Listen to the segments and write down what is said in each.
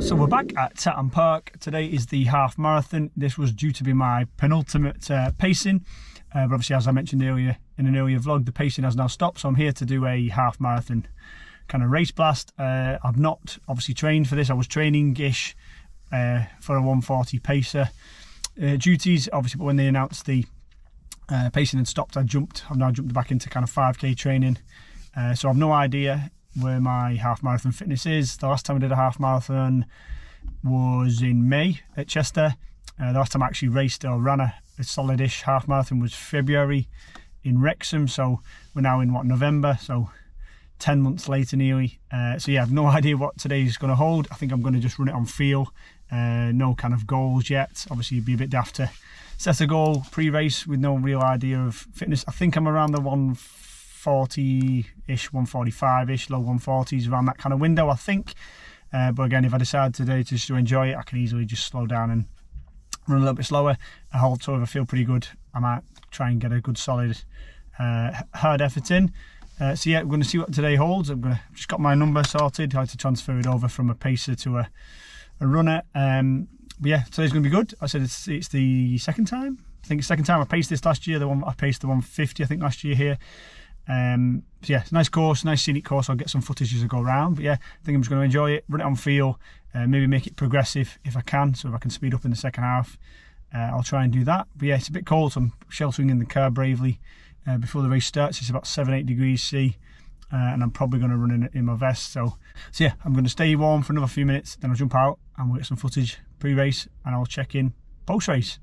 So we're back at Tatton Park. Today is the half marathon. This was due to be my penultimate pacing, but obviously, as I mentioned earlier in an earlier vlog, the pacing has now stopped. So I'm here to do a half marathon kind of race blast. I've not obviously trained for this. I was training-ish for a 140 pacer duties, obviously, but when they announced the pacing had stopped, I've now jumped back into kind of 5k training. So I've no idea where my half marathon fitness is. The last time I did a half marathon was in May at Chester. The last time I actually raced or ran a solid-ish half marathon was February in Wrexham. So we're now in November, so 10 months later nearly. So yeah, I've no idea what today's going to hold. I think I'm going to just run it on feel. No kind of goals yet. Obviously it'd be a bit daft to set a goal pre-race with no real idea of fitness. I think I'm around the 140-ish, 145-ish, low 140s, around that kind of window, I think. But again, if I decide today just to enjoy it, I can easily just slow down and run a little bit slower. I hope so. If I feel pretty good, I might try and get a good solid hard effort in. So yeah, we're going to see what today holds. Just got my number sorted. I had to transfer it over from a pacer to a runner. But yeah, today's going to be good. I said it's the second time. I think it's the second time I paced this last year. I paced the 150, I think, last year here. So yeah, it's a nice course, nice scenic course. I'll get some footage as I go around. But yeah, I think I'm just going to enjoy it, run it on feel, maybe make it progressive if I can. So if I can speed up in the second half, I'll try and do that. But yeah, it's a bit cold, so I'm sheltering in the car bravely before the race starts. It's about 7-8 degrees C. And I'm probably going to run in my vest. So yeah, I'm going to stay warm for another few minutes, then I'll jump out and we'll get some footage pre-race, and I'll check in post-race.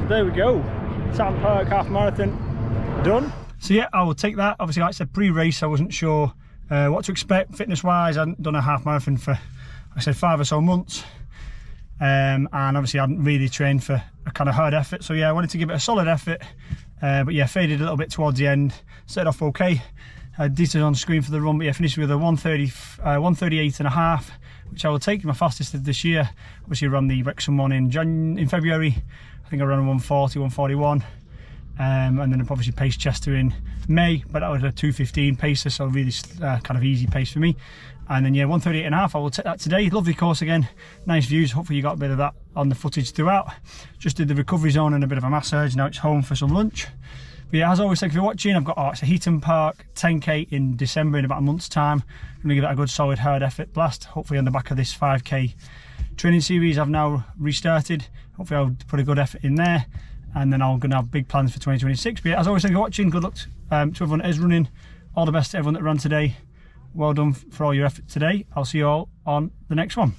So there we go, Tatton Park Half Marathon done. So yeah, I will take that. Obviously, like I said, pre-race I wasn't sure what to expect fitness wise. I hadn't done a half marathon for, like I said, 5 or so months, and obviously I hadn't really trained for a kind of hard effort. So yeah, I wanted to give it a solid effort, but yeah, faded a little bit towards the end. Started off okay, details on screen for the run, but yeah, finished with a 1:38.5, which I will take, my fastest of this year. Obviously ran the Wrexham one in February. I think I ran a 1:40, 1:41. And then I've obviously paced Chester in May, but that was a 2:15 pacer, so really kind of easy pace for me. And then yeah, 1:38.5, I will take that today. Lovely course again, nice views. Hopefully you got a bit of that on the footage throughout. Just did the recovery zone and a bit of a massage. Now it's home for some lunch. But yeah, as always, thank you for watching. I've got it's a Tatton Park 10k in December in about a month's time. I'm gonna give that a good solid hard effort blast. Hopefully on the back of this 5k training series I've now restarted. Hopefully I'll put a good effort in there. And then I'm going to have big plans for 2026. But yeah, as always, thank you for watching. Good luck to everyone that is running. All the best to everyone that ran today. Well done for all your effort today. I'll see you all on the next one.